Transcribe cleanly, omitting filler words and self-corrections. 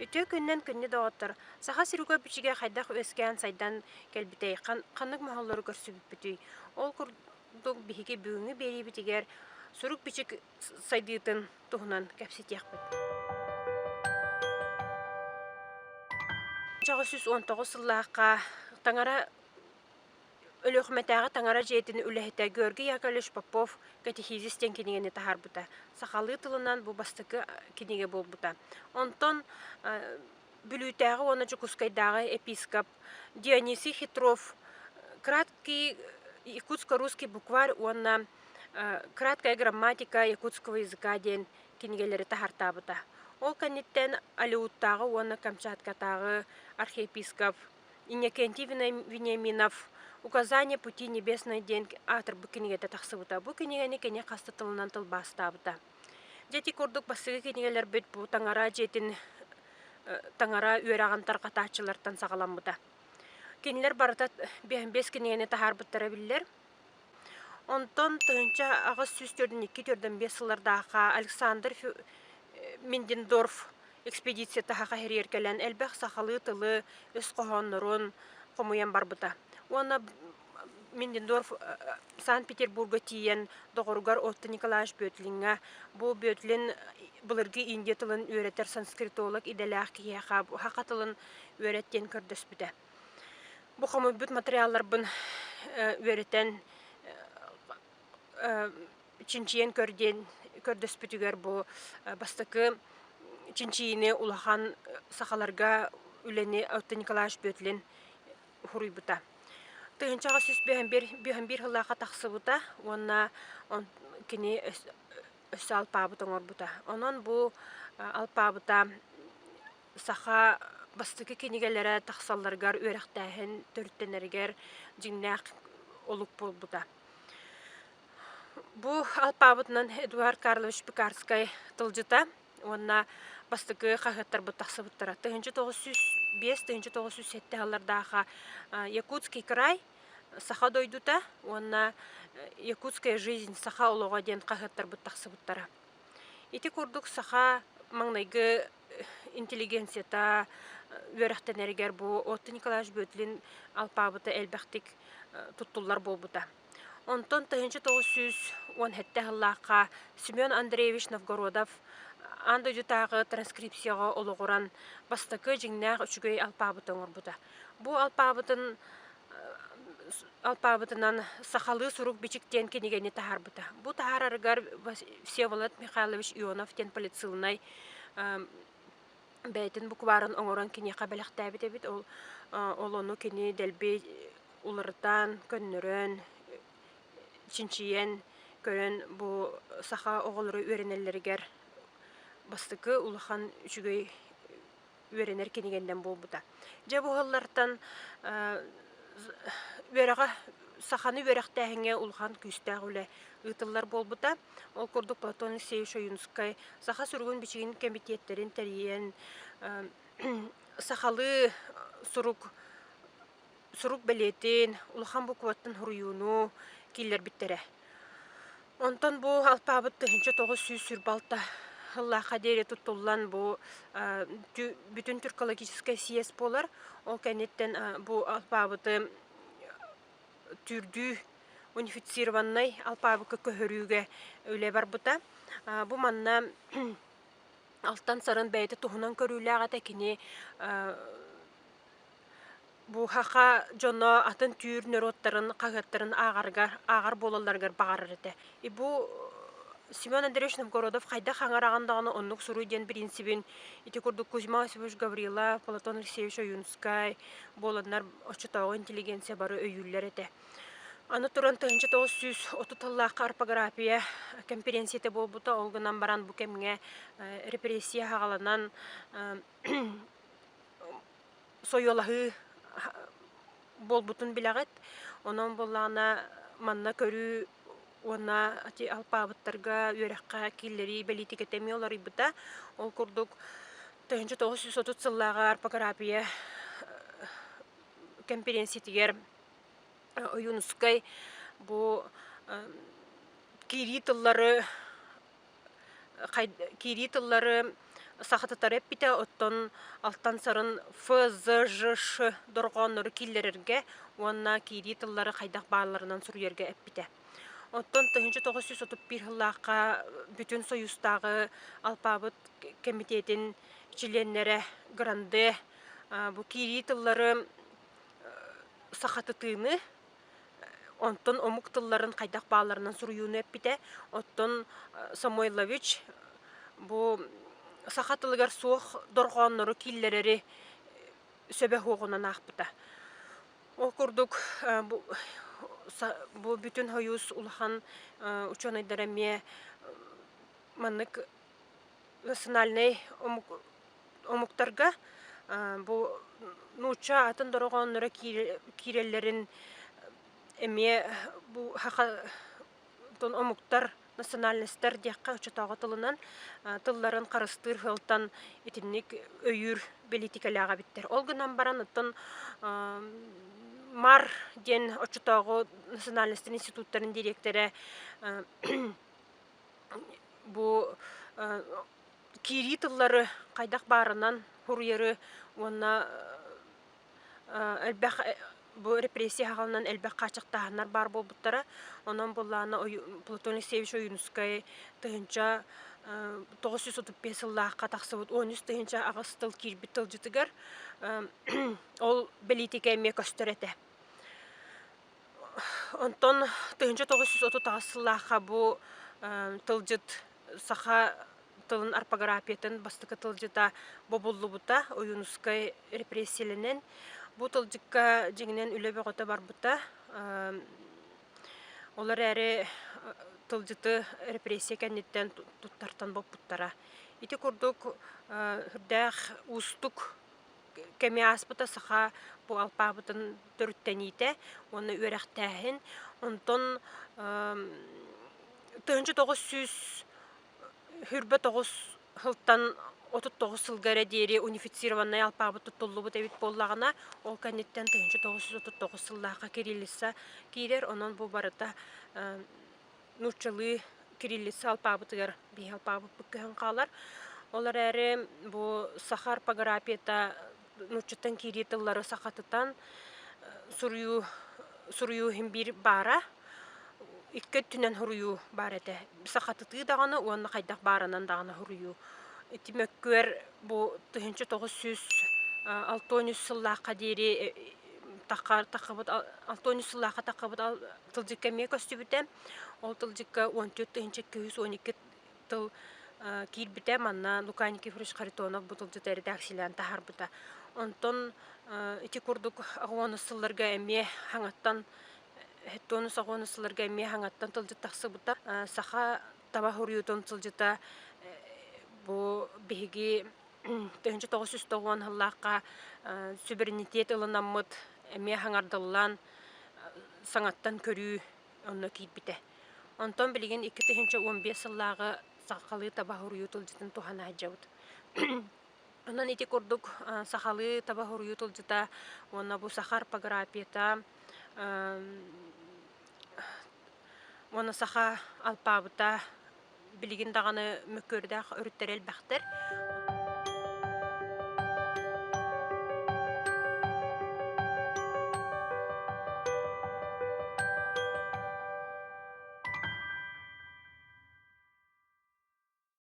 Үтө күннен күнне доғыттыр. Саха сирүгө бичиге хайдах өскән сайдан кәлбитей қаннык махаллары көрсүбүп бүтүй. Ол курдук биһиги бүгүнгү бери битигер сурук бичик сайдыытын туһунан кәпситияхпыт. 1919 сыллааққа таңара өлөхмәтәгә таңара жейтин үләһетә Георгий Яковлевич Попов катехизистен кинигене тахарбыта. Сахалы тылынан бу бастыкы киниге болбута. Онтон бүлүтәгә оны Чукускайдагы епископ Дионисий Хитров краткий якутско-русский букварь онна краткая грамматика якутского языка ден кинигелери тахартабыта. Ол каниттен Алеуттагы оны Камчаткатагы архиепископ Иннокентий Вениаминов указание пути небесной ден атыр бу кинигете тахсыбыта. Бу кинигени кене касты тылынан тыл бастабыта. Дети курдук басыгы кинигелер бит бу таңара жетин таңара үерагантар катаачылардан сагаламбыта. Кинилер барата 5 кинигени тахарбыттара биллер. Онтон тыынча агыс 2 сыллардаха Александр Миндендорф экспедиция таха хереркелен элбэх сахалы тылы өс кохоннорун комуян барбыта. Уонна Миндендорф Санкт-Петербурга тиен доғоругар Отто Николаевич Бөтлинга бу Бөтлин былыргы Индия тылын үйретер санскритолог иделях кияха хака тылын үйреттен көрдөспүтэ. Бу комуйбут материаллар бын үйретен чинчиен көрдөспүтүгер бу бастыкы чинчиини улахан сахаларга үлени Отто Николаевич Бөтлин хуруйбута. Тыынчага сүз бөһөн бир хыллака тахсыбыта, онна кини өссө алпаабыт оңорбута. Онон бу алпаабыта саха бастыкы кинигелере тахсалларгар үөрехтээхин төрүттенергер жиңнээх олук болбута. Бу алпаабытынан Эдуард Карлович Пекарскай тылжыта, онна бастыкы хахаттар бу тахсыбыттара. 1905-1907 аллардаха Якутский край саха дойдута, онна якутская жизнь саха олого ден хахаттар бу тахсыбыттара. Ити курдук саха маңнайгы интеллигенцията үөрехтенергер бу Отто Николаевич Бөтлин алпаабыта элбэхтик туттуллар болбута. Онтон 1917 хыллааққа Семен Андреевич Новгородов анда jutағы транскрипцияға олығыран бастықы жеңнәғ үшігей алпаабыты оңырбыта. Бу алпаабытынан сахалы сурук бичіктен кенегені тахарбыта. Бу тахарарыгар Всеволод Михайлович Ионов тен полицилынай бәйтін букварын оңыран кене қабеліқтәбіт әбіт. Ол оны кене дәлбей улырытан, көннірін, чинчиен көрін бу саха оғылыры өренелерігер бастыкы улахан үчүгөй үөренер кенигенден болбута. Же бу хыллартан үөрага саханы үөрехтээхиңе улахан күстээх үле ытыллар болбута. Ол курдук Платон Алексеевич Оюнскай саха сүргүн бичигин комитеттерин териен сахалы сурук белетин улахан бу куаттын хуруюну киллер биттере. Онтон бу алпаабыт 1900 сүрбалта хыллаха дере туттуллан бу бүтүн түркологическая съезд болар. Ол кенеттен бу алпаабыты түрдүү унифицированный алпаабыкы көһөрүүгө өле барбыта. Бу манна алтан сарын бәйті туһунан көрүүлээҕэ текини бу хаха жоно атын түүр нöроттарын кагыттарын аагаар болаларгар багарар эте. Бу Семен Андреевич Новгородов хайда хаңарагандаганы оннук суруй ден принцибин ити курдук Кузьма Осипович Гаврила, Платон Алексеевич Оюнскай боланнар очутагы интеллигенция бары өйүллер эте. Аны туран 1930 орфография конференцияте болбута, олгунан баран бу кемге репрессия хагаланан сойолахы болбутун билagет. Онон боллана манна көрүү Уонна алпаабыттарга үөрекка киллери белитикетеми олар ибыта. Ол курдук 1930 сыллаага орфография конференциятигер Оюнскай бу кири тыллары сахатытар эппите оттон алтан сарын ФЗЖШ доргоннору киллерерге уонна кири тыллары хайдах бааларынан суруерге эппите. Оттон 1931 хыллааққа бүтүн союзтагы алпабыт комитетин членнере гранде бу кири тыллары сахатытыны онтон омук тылларын хайдах бааларынан суруюуну эппите. Оттон Самойлович бу сахатылыгар суох доргоннору киллерери сөбө хуогунан ахпыта. Ол курдук бу бүтүн союз улахан ученыйдара маннык национальный омуктарга бу нуча атын доргоннору киреллерин эме бу тон омуктар национальностьтар диякка учутага тылынан тылларын карыстыр хылтан итинник өйүр политикалага биттер. Ол гынан баран оттон мар ден учутагы национальностьтин институттарын директоры бу кири тыллары кайдак барынан хуруяры уонна элбэх бу репрессия хагалынан элбэх качыктаанар бар болбуттара. Онон буллаана Платон Алексеевич Оюнскай тыгынча 935 сыллаакка таксыбыт 13 тыгынча агыстыл кирбит тылжытыгар ол политика эме көстөрөтө. Онтон тыгынча 930 сыллаакка бу тылжыт саха тылын орфографиятын бастыкы тылжыта бобуллубута Оюнскай репрессиялenen бу тылжыкка жеңинен үлөбөгөтө барбыта. Олар әрі тылжыты репрессия кәннеттен туттартан боппуттара. Ити курдук хүрдәх устук кәме аспыта саха бу алпабытын төрүттәните, оны өрәхтәһин. Онтон 1900 хүрбә 9 хылтан 39 сылгара дери унифицированный алпабыт туттуллубут эбит боллагана ол кәннеттен 1939 сыллаакка кириллиса кирер. Онон бу барыта нуччалы кириллиса алпабытыгар бий алпабыт бүккөһөн калар. Олар әрі бу сахар орфографията нуччаттан кири тыллары сахатытан сурую химбир бара икке түнен хурую бар эте. Сахатыты даганы уонна хайдах баранан даганы хурую. Тимөккөр бу 1960 сыллаакка дери такабыт 60 сыллаакка такабыт тылжыкка ме көстүбүтэ. Ол тылжыкка 14-212 тыл кирбите манна Лукаников Фриш Харитонов бу тылжыты редакциялан тахарбыта. Онтон ити курдук агоны сылларга эме хаңаттан хеттону сагоны сылларга эме хаңаттан тылжыт таксыбыта. Саха таба хуруютун тылжыта бу биги 1990 хыллаакка суверенитет ылынаммыт эме хаңардыллан саңаттан көрүү онно кийбите. Онтон билген 2015 сыллаагы сахалы таба хуруу тылжытын тухана жабыт. Онан ити курдук сахалы таба хуруу тылжыта онна бу сахар орфографията онна саха алпабыта билигин даганы мөккөрдах өрүттерел бахтер.